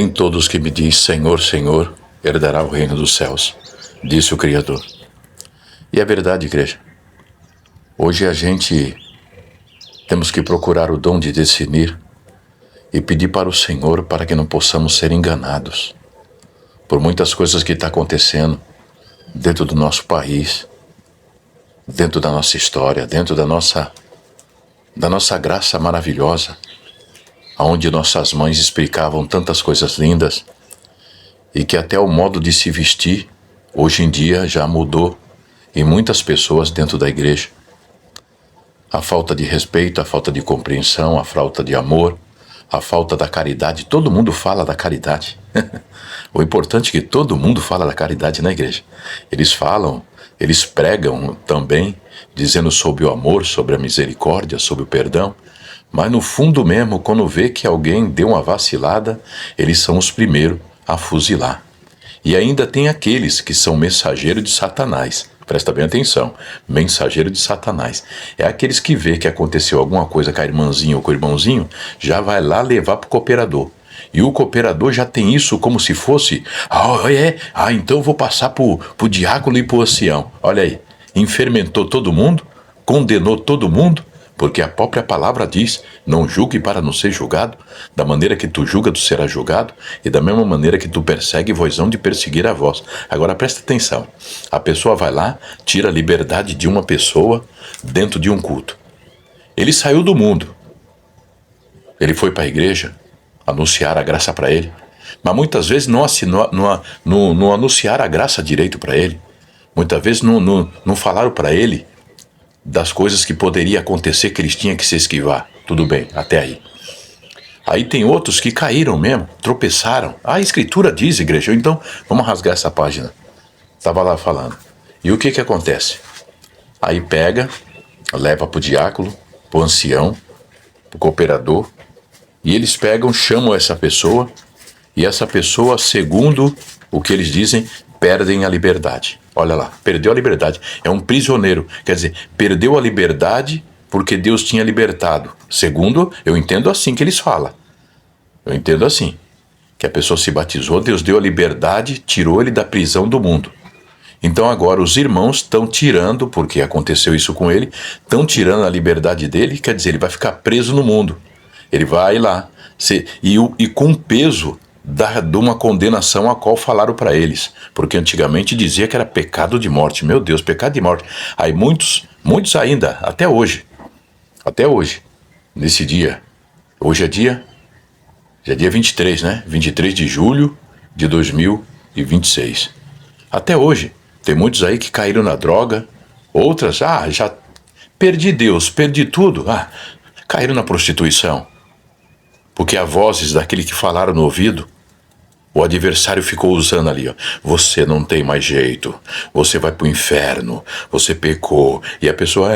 Nem todos que me diz Senhor, Senhor, herdará o reino dos céus, disse o Criador. E é verdade, igreja. Hoje a gente temos que procurar o dom de discernir e pedir para o Senhor para que não possamos ser enganados por muitas coisas que estão acontecendo dentro do nosso país, dentro da nossa história, dentro da nossa graça maravilhosa, onde nossas mães explicavam tantas coisas lindas e que até o modo de se vestir hoje em dia já mudou em muitas pessoas dentro da igreja. A falta de respeito, a falta de compreensão, a falta de amor, a falta da caridade. Todo mundo fala da caridade. O importante é que todo mundo fala da caridade na igreja. Eles falam, eles pregam também, dizendo sobre o amor, sobre a misericórdia, sobre o perdão. Mas no fundo mesmo, quando vê que alguém deu uma vacilada, eles são os primeiros a fuzilar. E ainda tem aqueles que são mensageiros de Satanás. Presta bem atenção, mensageiro de Satanás. É aqueles que vê que aconteceu alguma coisa com a irmãzinha ou com o irmãozinho, já vai lá levar para o cooperador. E o cooperador já tem isso como se fosse, então eu vou passar para o diácono e para o ancião. Olha aí, enfermentou todo mundo, condenou todo mundo, porque a própria palavra diz, não julgue para não ser julgado, da maneira que tu julga, tu serás julgado, e da mesma maneira que tu persegue, vós hão de perseguir a vós. Agora presta atenção, a pessoa vai lá, tira a liberdade de uma pessoa dentro de um culto. Ele saiu do mundo, ele foi para a igreja, anunciar a graça para ele, mas muitas vezes não anunciaram a graça direito para ele, muitas vezes não falaram para ele das coisas que poderia acontecer que eles tinham que se esquivar. Tudo bem, até aí. Aí tem outros que caíram mesmo, tropeçaram. A escritura diz, igreja, então vamos rasgar essa página. Estava lá falando. E o que acontece? Aí pega, leva para o diácono, para o ancião, para o cooperador, e eles pegam, chamam essa pessoa, e essa pessoa, segundo o que eles dizem, perdem a liberdade. Olha lá, perdeu a liberdade. É um prisioneiro. Quer dizer, perdeu a liberdade porque Deus tinha libertado. Segundo, eu entendo assim que eles falam. Eu entendo assim. Que a pessoa se batizou, Deus deu a liberdade, tirou ele da prisão do mundo. Então agora os irmãos estão tirando, porque aconteceu isso com ele, estão tirando a liberdade dele, quer dizer, ele vai ficar preso no mundo. Ele vai lá. E com peso de uma condenação a qual falaram para eles, porque antigamente dizia que era pecado de morte. Meu Deus, pecado de morte. Aí muitos ainda, até hoje, nesse dia, hoje já é dia 23, né? 23 de julho de 2026. Até hoje, tem muitos aí que caíram na droga, outras, já perdi Deus, perdi tudo, caíram na prostituição. Porque há vozes daquele que falaram no ouvido, o adversário ficou usando ali, você não tem mais jeito, você vai pro inferno, você pecou, e a pessoa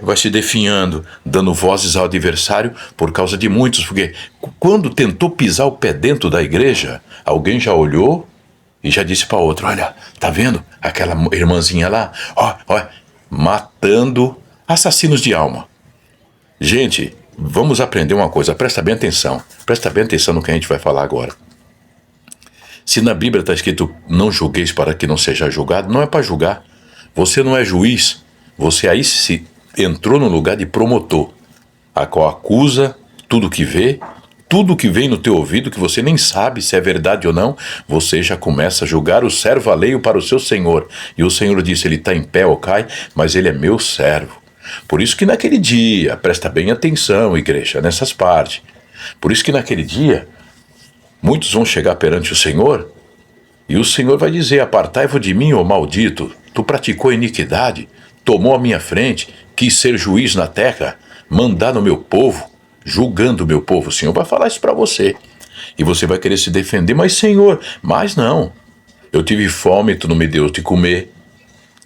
vai se definhando, dando vozes ao adversário por causa de muitos, porque quando tentou pisar o pé dentro da igreja, alguém já olhou e já disse para outro, olha, tá vendo aquela irmãzinha lá, ó, matando assassinos de alma. Gente, vamos aprender uma coisa, presta bem atenção no que a gente vai falar agora. Se na Bíblia está escrito, não julgueis para que não seja julgado, não é para julgar. Você não é juiz, você aí se entrou no lugar de promotor, a qual acusa tudo que vê, tudo que vem no teu ouvido, que você nem sabe se é verdade ou não, você já começa a julgar o servo alheio para o seu senhor. E o Senhor disse, ele está em pé ou cai, mas ele é meu servo. Por isso que naquele dia, presta bem atenção, igreja, nessas partes. Por isso que naquele dia, muitos vão chegar perante o Senhor, e o Senhor vai dizer, apartai-vos de mim, ó maldito, tu praticou iniquidade, tomou a minha frente, quis ser juiz na terra, mandar no meu povo, julgando o meu povo. O Senhor vai falar isso para você, e você vai querer se defender, mas Senhor, mas não, eu tive fome, tu não me deu de comer,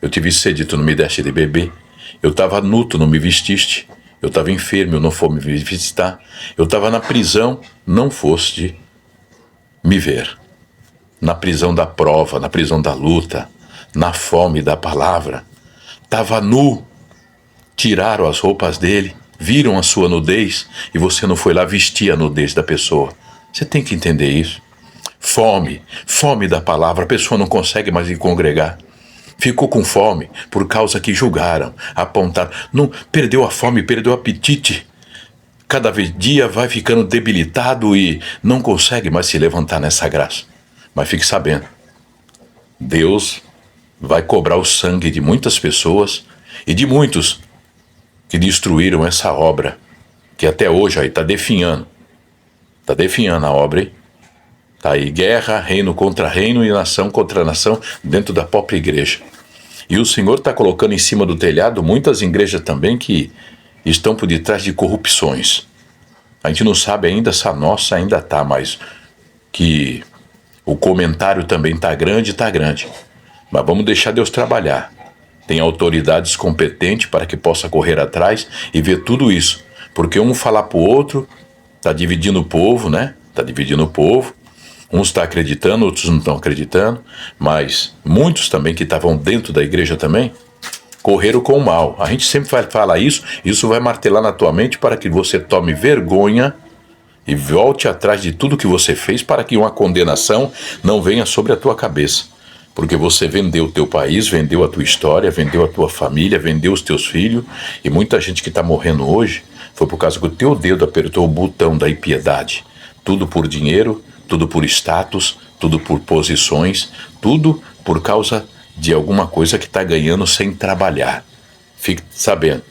eu tive sede, tu não me deste de beber, eu estava nu, tu não me vestiste, eu estava enfermo, eu não fui me visitar, eu estava na prisão, não foste me ver, na prisão da prova, na prisão da luta, na fome da palavra, estava nu, tiraram as roupas dele, viram a sua nudez, e você não foi lá vestir a nudez da pessoa. Você tem que entender isso. Fome da palavra, a pessoa não consegue mais ir congregar. Ficou com fome por causa que julgaram, apontaram. Não, perdeu a fome, perdeu o apetite. Cada dia vai ficando debilitado e não consegue mais se levantar nessa graça. Mas fique sabendo, Deus vai cobrar o sangue de muitas pessoas e de muitos que destruíram essa obra, que até hoje aí está definhando. Está definhando a obra, hein? Está aí guerra, reino contra reino e nação contra nação dentro da própria igreja. E o Senhor está colocando em cima do telhado muitas igrejas também que estão por detrás de corrupções. A gente não sabe ainda se a nossa ainda está, mas que o comentário também está grande. Mas vamos deixar Deus trabalhar. Tem autoridades competentes para que possa correr atrás e ver tudo isso. Porque um falar para o outro, está dividindo o povo, né? Está dividindo o povo. Uns estão acreditando, outros não estão acreditando. Mas muitos também que estavam dentro da igreja também, correram com o mal. A gente sempre vai falar isso vai martelar na tua mente para que você tome vergonha e volte atrás de tudo que você fez para que uma condenação não venha sobre a tua cabeça. Porque você vendeu o teu país, vendeu a tua história, vendeu a tua família, vendeu os teus filhos, e muita gente que está morrendo hoje foi por causa que o teu dedo apertou o botão da impiedade. Tudo por dinheiro, tudo por status, tudo por posições, tudo por causa de alguma coisa que está ganhando sem trabalhar. Fique sabendo,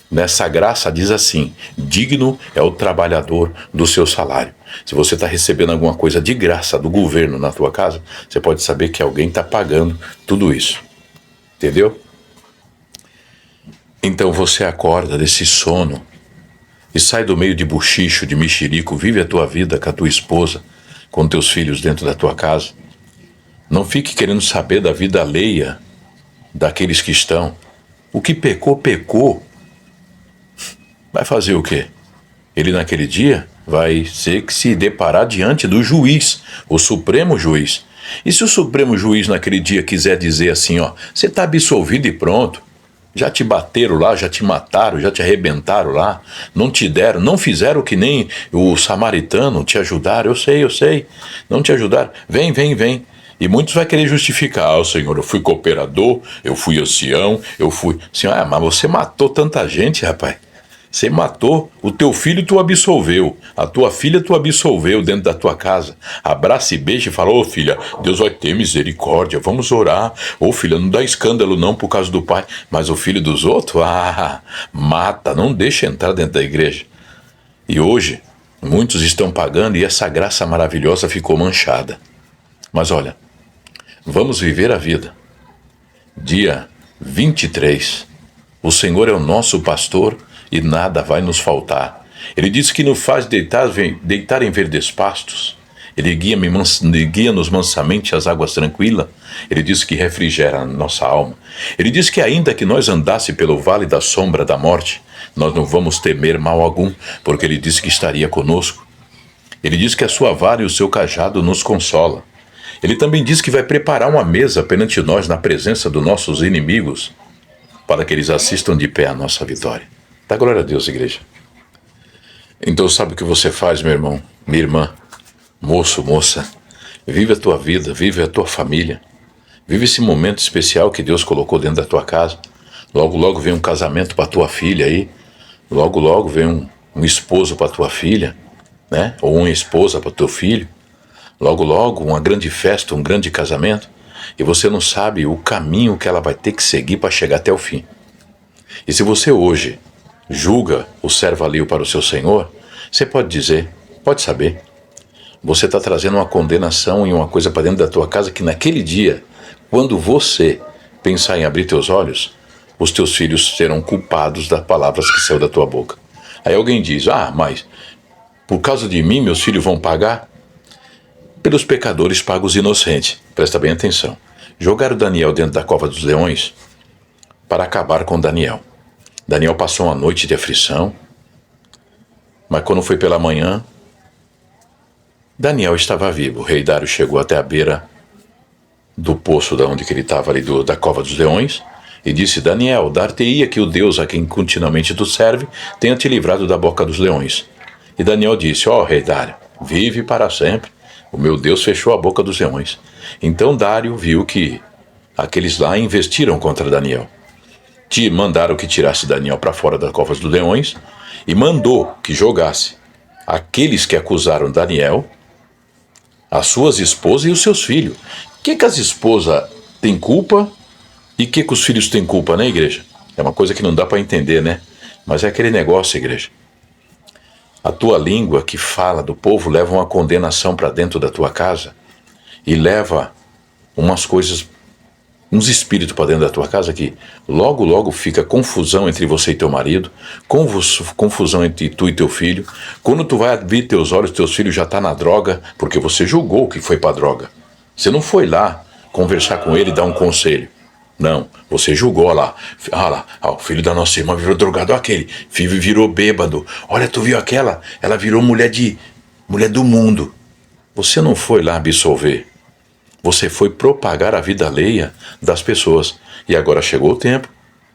nessa graça diz assim, digno é o trabalhador do seu salário. Se você está recebendo alguma coisa de graça do governo na tua casa, você pode saber que alguém está pagando tudo isso. Entendeu? Então você acorda desse sono e sai do meio de buchicho, de mexerico, vive a tua vida com a tua esposa, com teus filhos dentro da tua casa. Não fique querendo saber da vida alheia daqueles que estão. O que pecou, pecou. Vai fazer o quê? Ele naquele dia vai ter que se deparar diante do juiz, o Supremo Juiz. E se o Supremo Juiz naquele dia quiser dizer assim, ó, você está absolvido e pronto, já te bateram lá, já te mataram, já te arrebentaram lá, não te deram, não fizeram que nem o samaritano, te ajudaram, eu sei, não te ajudaram, vem. E muitos vai querer justificar, Senhor, eu fui cooperador, eu fui ancião, eu fui... Senhor, mas você matou tanta gente, rapaz. Você matou, o teu filho tu absolveu, a tua filha tu absolveu dentro da tua casa. Abraça e beija e fala, ô filha, Deus vai ter misericórdia, vamos orar. Ô filha, não dá escândalo não por causa do pai, mas o filho dos outros, mata, não deixa entrar dentro da igreja. E hoje, muitos estão pagando e essa graça maravilhosa ficou manchada. Mas olha, vamos viver a vida. Dia 23, o Senhor é o nosso pastor e nada vai nos faltar. Ele diz que nos faz deitar em verdes pastos. Ele guia-nos mansamente às águas tranquilas. Ele diz que refrigera a nossa alma. Ele diz que ainda que nós andasse pelo vale da sombra da morte, nós não vamos temer mal algum, porque ele disse que estaria conosco. Ele diz que a sua vara e o seu cajado nos consola. Ele também diz que vai preparar uma mesa perante nós na presença dos nossos inimigos, para que eles assistam de pé a nossa vitória. Dá glória a Deus, igreja. Então sabe o que você faz, meu irmão, minha irmã, moço, moça? Vive a tua vida, vive a tua família. Vive esse momento especial que Deus colocou dentro da tua casa. Logo, logo vem um casamento para tua filha aí. Logo, logo vem um esposo para tua filha, né? Ou uma esposa para teu filho. Logo, logo uma grande festa, um grande casamento. E você não sabe o caminho que ela vai ter que seguir para chegar até o fim. E se você hoje julga o servo alheio para o seu Senhor, você pode dizer, pode saber, você está trazendo uma condenação e uma coisa para dentro da tua casa que naquele dia, quando você pensar em abrir teus olhos, os teus filhos serão culpados das palavras que saiu da tua boca. Aí alguém diz, mas por causa de mim meus filhos vão pagar? Pelos pecadores pagam os inocentes. Presta bem atenção. Jogaram Daniel dentro da cova dos leões para acabar com Daniel. Daniel passou uma noite de aflição, mas quando foi pela manhã, Daniel estava vivo. O rei Dário chegou até a beira do poço da onde ele estava ali, da cova dos leões, e disse, Daniel, dar-te-ia que o Deus a quem continuamente tu serve tenha te livrado da boca dos leões. E Daniel disse, rei Dário, vive para sempre. O meu Deus fechou a boca dos leões. Então Dário viu que aqueles lá investiram contra Daniel. Mandaram que tirasse Daniel para fora das covas dos leões e mandou que jogasse aqueles que acusaram Daniel, as suas esposas e os seus filhos. O que as esposas têm culpa e o que os filhos têm culpa, né, igreja? É uma coisa que não dá para entender, né? Mas é aquele negócio, igreja. A tua língua que fala do povo leva uma condenação para dentro da tua casa e leva umas coisas, uns espíritos para dentro da tua casa que logo fica confusão entre você e teu marido, confusão entre tu e teu filho. Quando tu vai abrir teus olhos, teus filhos já estão na droga, porque você julgou que foi para droga. Você não foi lá conversar com ele e dar um conselho. Não, você julgou lá. O filho da nossa irmã virou drogado, aquele filho virou bêbado. Olha, tu viu aquela? Ela virou mulher do mundo. Você não foi lá absolver. Você foi propagar a vida alheia das pessoas. E agora chegou o tempo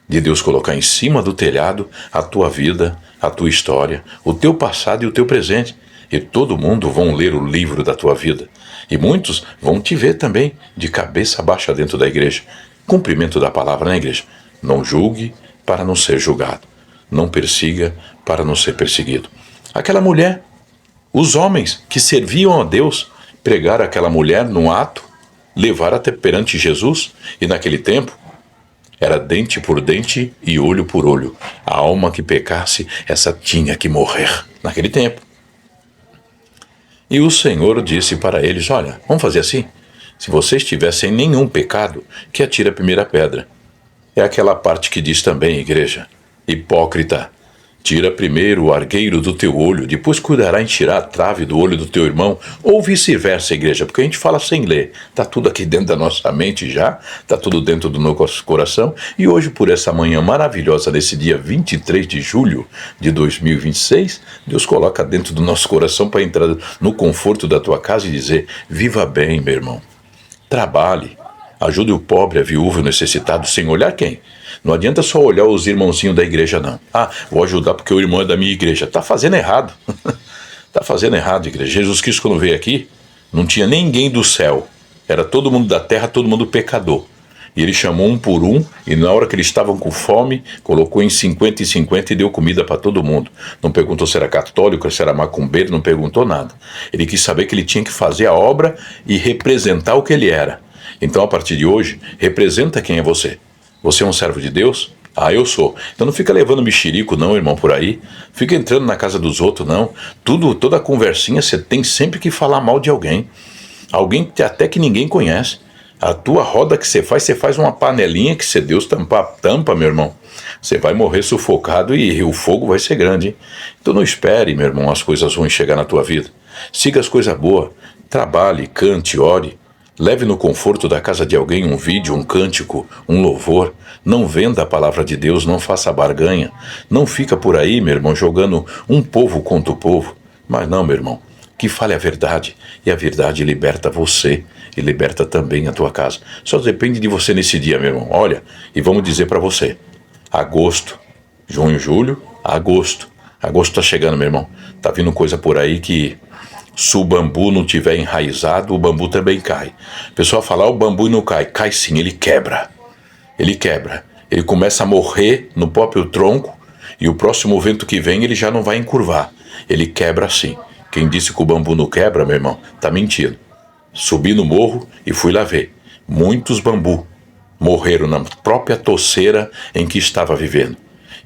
de Deus colocar em cima do telhado a tua vida, a tua história, o teu passado e o teu presente. E todo mundo vão ler o livro da tua vida. E muitos vão te ver também de cabeça baixa dentro da igreja. Cumprimento da palavra na igreja. Não julgue para não ser julgado. Não persiga para não ser perseguido. Aquela mulher, os homens que serviam a Deus, pregaram aquela mulher num ato, levaram até perante Jesus, e naquele tempo era dente por dente e olho por olho. A alma que pecasse, essa tinha que morrer naquele tempo. E o Senhor disse para eles, olha, vamos fazer assim? Se vocês tivessem nenhum pecado, que atire a primeira pedra. É aquela parte que diz também, igreja, hipócrita, tira primeiro o argueiro do teu olho, depois cuidará em tirar a trave do olho do teu irmão, ou vice-versa, igreja, porque a gente fala sem ler. Está tudo aqui dentro da nossa mente já, está tudo dentro do nosso coração, e hoje, por essa manhã maravilhosa, desse dia 23 de julho de 2026, Deus coloca dentro do nosso coração para entrar no conforto da tua casa e dizer, viva bem, meu irmão. Trabalhe, ajude o pobre, a viúva e o necessitado, sem olhar quem. Não adianta só olhar os irmãozinhos da igreja, não. Vou ajudar porque o irmão é da minha igreja. Está fazendo errado. Está fazendo errado, igreja. Jesus Cristo, quando veio aqui, não tinha ninguém do céu. Era todo mundo da terra, todo mundo pecador. E ele chamou um por um, e na hora que eles estavam com fome, colocou em 50 e 50 e deu comida para todo mundo. Não perguntou se era católico, se era macumbeiro, não perguntou nada. Ele quis saber que ele tinha que fazer a obra e representar o que ele era. Então, a partir de hoje, representa quem é você. Você é um servo de Deus? Eu sou. Então não fica levando mexerico não, irmão, por aí. Fica entrando na casa dos outros, não. Toda conversinha você tem sempre que falar mal de alguém. Alguém até que ninguém conhece. A tua roda que você faz uma panelinha que se Deus tampa, meu irmão. Você vai morrer sufocado e o fogo vai ser grande, hein? Então não espere, meu irmão, as coisas ruins chegar na tua vida. Siga as coisas boas. Trabalhe, cante, ore. Leve no conforto da casa de alguém um vídeo, um cântico, um louvor. Não venda a palavra de Deus, não faça barganha. Não fica por aí, meu irmão, jogando um povo contra o povo. Mas não, meu irmão, que fale a verdade. E a verdade liberta você e liberta também a tua casa. Só depende de você nesse dia, meu irmão. Olha, e vamos dizer para você. Agosto, junho, julho, agosto. Agosto tá chegando, meu irmão. Tá vindo coisa por aí que... Se o bambu não tiver enraizado, o bambu também cai. O pessoal fala, o bambu não cai. Cai sim, ele quebra. Ele quebra. Ele começa a morrer no próprio tronco e o próximo vento que vem ele já não vai encurvar. Ele quebra sim. Quem disse que o bambu não quebra, meu irmão, tá mentindo. Subi no morro e fui lá ver. Muitos bambu morreram na própria toceira em que estava vivendo.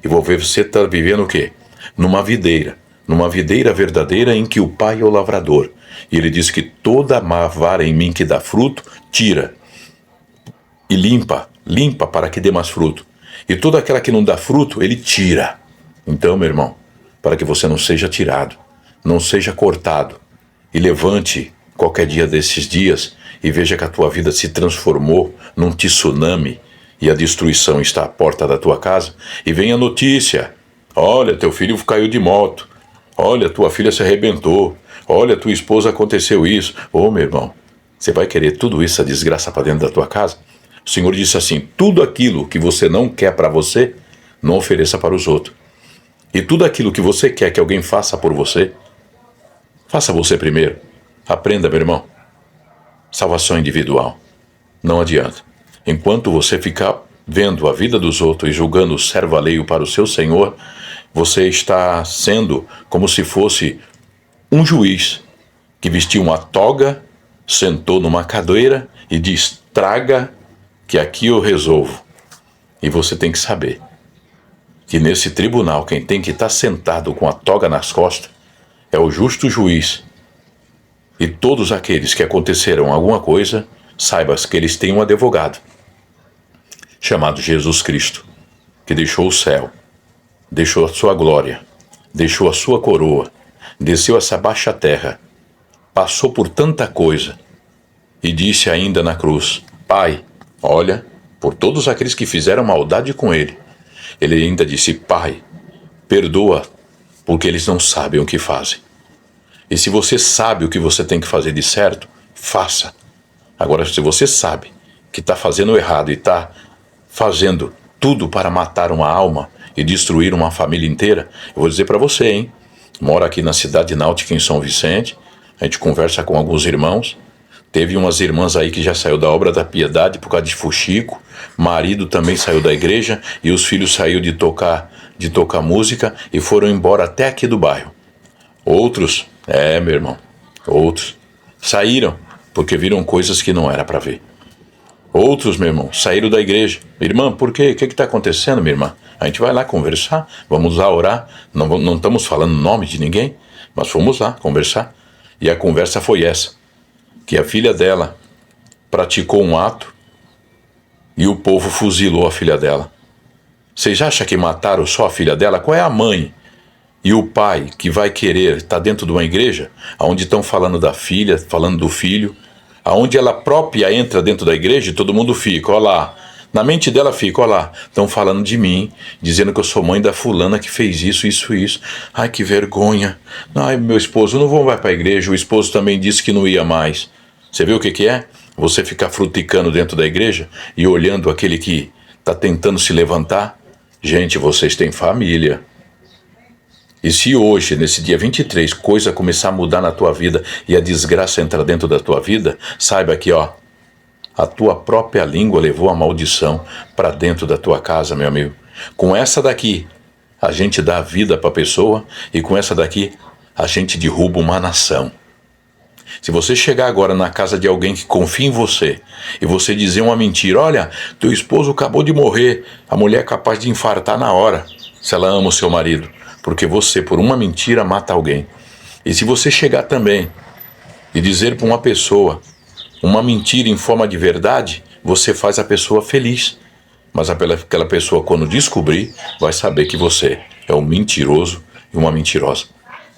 E vou ver você está vivendo o quê? Numa videira verdadeira em que o Pai é o lavrador. E ele diz que toda vara em mim que dá fruto, tira. E limpa para que dê mais fruto. E toda aquela que não dá fruto, ele tira. Então, meu irmão, para que você não seja tirado, não seja cortado, e levante qualquer dia desses dias e veja que a tua vida se transformou num tsunami e a destruição está à porta da tua casa, e vem a notícia, olha, teu filho caiu de moto, olha, tua filha se arrebentou, olha, tua esposa aconteceu isso. Ô, meu irmão, você vai querer tudo isso, a desgraça para dentro da tua casa? O Senhor disse assim, tudo aquilo que você não quer para você, não ofereça para os outros. E tudo aquilo que você quer que alguém faça por você, Faça você primeiro. Aprenda, meu irmão. Salvação individual. Não adianta. Enquanto você ficar vendo a vida dos outros e julgando o servo alheio para o seu Senhor, você está sendo como se fosse um juiz que vestiu uma toga, sentou numa cadeira e diz: traga que aqui eu resolvo. E você tem que saber que nesse tribunal quem tem que estar sentado com a toga nas costas é o justo juiz. E todos aqueles que aconteceram alguma coisa, saibas que eles têm um advogado chamado Jesus Cristo, que deixou o céu, deixou a sua glória, deixou a sua coroa, desceu essa baixa terra, passou por tanta coisa e disse ainda na cruz: Pai, olha, por todos aqueles que fizeram maldade com ele. Ele ainda disse: Pai, perdoa, porque eles não sabem o que fazem. E se você sabe o que você tem que fazer de certo, faça. Agora, se você sabe que está fazendo errado e está fazendo tudo para matar uma alma e destruir uma família inteira, eu vou dizer para você, hein? Moro aqui na cidade náutica em São Vicente, a gente conversa com alguns irmãos. Teve umas irmãs aí que já saiu da obra da piedade por causa de fuxico, marido também saiu da igreja e os filhos saíram de tocar música e foram embora até aqui do bairro. Outros, meu irmão, outros saíram porque viram coisas que não era para ver. Outros, meu irmão, saíram da igreja. Irmã, por quê? O que está acontecendo, minha irmã? A gente vai lá conversar, vamos lá orar. Não estamos falando o nome de ninguém, mas fomos lá conversar. E a conversa foi essa, que a filha dela praticou um ato e o povo fuzilou a filha dela. Vocês acham que mataram só a filha dela? Qual é a mãe e o pai que vai querer estar dentro de uma igreja onde estão falando da filha, falando do filho, aonde ela própria entra dentro da igreja e todo mundo fica, ó lá, na mente dela fica, ó lá, estão falando de mim, dizendo que eu sou mãe da fulana que fez isso, isso, isso. Ai, que vergonha. Ai, meu esposo não vai para a igreja, o esposo também disse que não ia mais. Você vê o que é? Você ficar fruticando dentro da igreja e olhando aquele que está tentando se levantar. Gente, vocês têm família. E se hoje, nesse dia 23, coisa começar a mudar na tua vida e a desgraça entrar dentro da tua vida, saiba que, ó, a tua própria língua levou a maldição para dentro da tua casa, meu amigo. Com essa daqui, a gente dá vida para a pessoa e com essa daqui, a gente derruba uma nação. Se você chegar agora na casa de alguém que confia em você e você dizer uma mentira, olha, teu esposo acabou de morrer, a mulher é capaz de infartar na hora, se ela ama o seu marido. Porque você, por uma mentira, mata alguém. E se você chegar também e dizer para uma pessoa uma mentira em forma de verdade, você faz a pessoa feliz. Mas aquela pessoa, quando descobrir, vai saber que você é um mentiroso e uma mentirosa.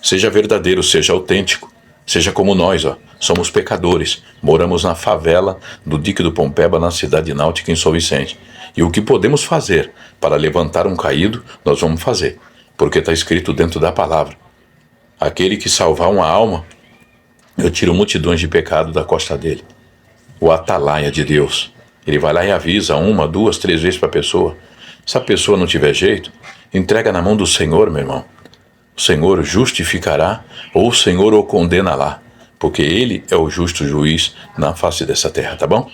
Seja verdadeiro, seja autêntico. Seja como nós, ó. Somos pecadores. Moramos na favela do Dique do Pompeba, na cidade náutica em São Vicente. E o que podemos fazer para levantar um caído, nós vamos fazer. Porque está escrito dentro da palavra: aquele que salvar uma alma, eu tiro multidões de pecado da costa dele. O atalaia de Deus, ele vai lá e avisa 1, 2, 3 vezes para a pessoa. Se a pessoa não tiver jeito, entrega na mão do Senhor, meu irmão. O Senhor justificará ou o Senhor o condenará, porque ele é o justo juiz na face dessa terra, tá bom?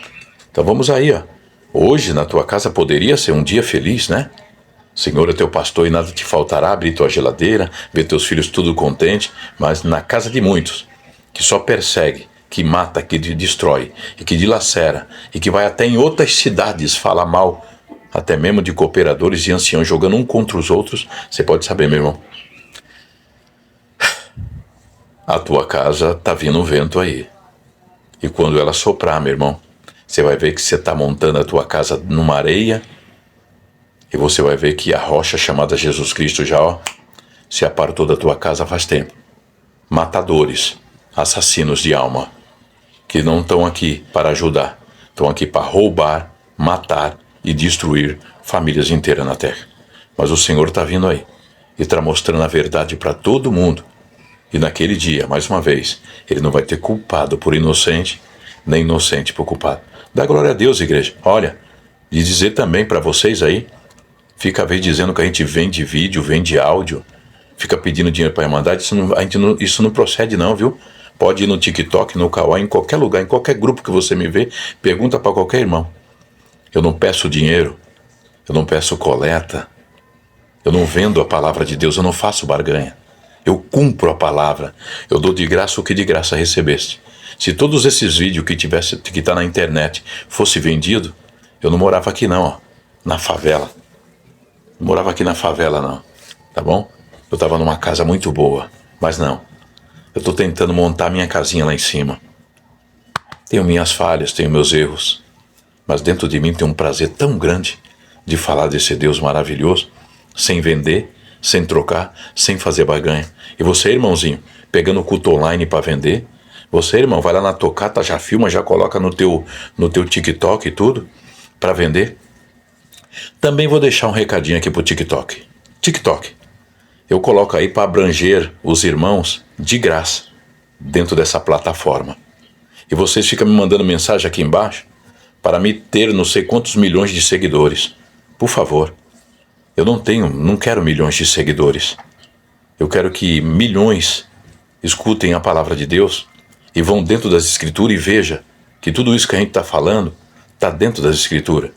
Então vamos aí, ó. Hoje na tua casa poderia ser um dia feliz, né? Senhor é teu pastor e nada te faltará, abrir tua geladeira, ver teus filhos tudo contente, mas na casa de muitos, que só persegue, que mata, que destrói, e que dilacera, e que vai até em outras cidades falar mal, até mesmo de cooperadores e anciãos jogando um contra os outros, você pode saber, meu irmão. A tua casa tá vindo um vento aí. E quando ela soprar, meu irmão, você vai ver que você está montando a tua casa numa areia, e você vai ver que a rocha chamada Jesus Cristo já, ó, se apartou da tua casa faz tempo. Matadores, assassinos de alma, que não estão aqui para ajudar, estão aqui para roubar, matar e destruir famílias inteiras na terra. Mas o Senhor está vindo aí e está mostrando a verdade para todo mundo. E naquele dia, mais uma vez, ele não vai ter culpado por inocente, nem inocente por culpado. Dá glória a Deus, igreja. Olha, e dizer também para vocês aí, fica a vez dizendo que a gente vende vídeo, vende áudio. fica pedindo dinheiro para a Irmandade, isso não procede não, viu? Pode ir no TikTok, no Kawaii, em qualquer lugar, em qualquer grupo que você me vê, pergunta para qualquer irmão. Eu não peço dinheiro, eu não peço coleta, eu não vendo a palavra de Deus, eu não faço barganha. Eu cumpro a palavra, eu dou de graça o que de graça recebeste. Se todos esses vídeos que tá na internet fosse vendido, eu não morava aqui não, ó, na favela. Não morava aqui na favela não, tá bom? Eu estava numa casa muito boa, mas não. Eu estou tentando montar minha casinha lá em cima. Tenho minhas falhas, tenho meus erros, mas dentro de mim tem um prazer tão grande de falar desse Deus maravilhoso, sem vender, sem trocar, sem fazer barganha. E você, irmãozinho, pegando o culto online para vender, você, irmão, vai lá na Tocata, já filma, já coloca no teu TikTok e tudo, para vender. Também vou deixar um recadinho aqui pro TikTok. TikTok. Eu coloco aí para abranger os irmãos de graça dentro dessa plataforma. E vocês ficam me mandando mensagem aqui embaixo para me ter não sei quantos milhões de seguidores. Por favor, eu não quero milhões de seguidores. Eu quero que milhões escutem a palavra de Deus e vão dentro das Escrituras e vejam que tudo isso que a gente está falando está dentro das Escrituras.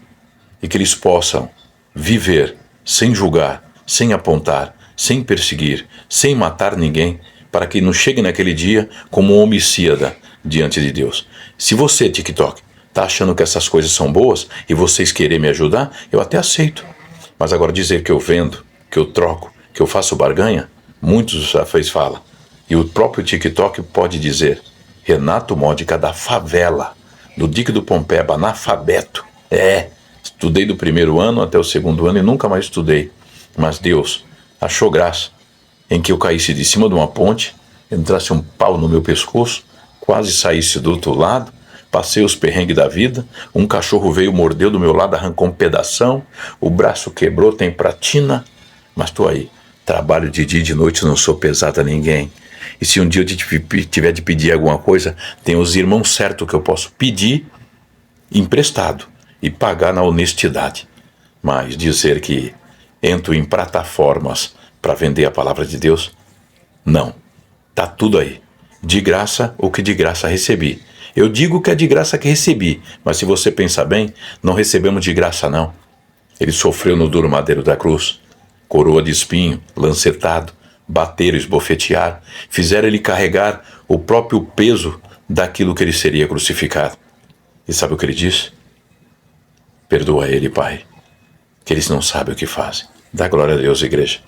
E que eles possam viver sem julgar, sem apontar, sem perseguir, sem matar ninguém, para que não chegue naquele dia como um homicida diante de Deus. Se você, TikTok, está achando que essas coisas são boas e vocês querem me ajudar, eu até aceito. Mas agora dizer que eu vendo, que eu troco, que eu faço barganha, muitos já falam. E o próprio TikTok pode dizer, Renato Módica da favela, do Dique do Pompeba, analfabeto. Estudei do primeiro ano até o segundo ano e nunca mais estudei. Mas Deus achou graça em que eu caísse de cima de uma ponte, entrasse um pau no meu pescoço, quase saísse do outro lado, passei os perrengues da vida, um cachorro veio, mordeu do meu lado, arrancou um pedação, o braço quebrou, tem pratina, mas tô aí. Trabalho de dia e de noite, não sou pesado a ninguém. E se um dia eu tiver de pedir alguma coisa, tem os irmãos certos que eu posso pedir emprestado e pagar na honestidade. Mas dizer que entro em plataformas para vender a palavra de Deus, não. Tá tudo aí. De graça, o que de graça recebi. Eu digo que é de graça que recebi, mas se você pensar bem, não recebemos de graça não. Ele sofreu no duro madeiro da cruz, coroa de espinho, lancetado, bateram, esbofetear, fizeram ele carregar o próprio peso daquilo que ele seria crucificado. E sabe o que ele disse? Perdoa ele, Pai, que eles não sabem o que fazem. Dá glória a Deus, igreja.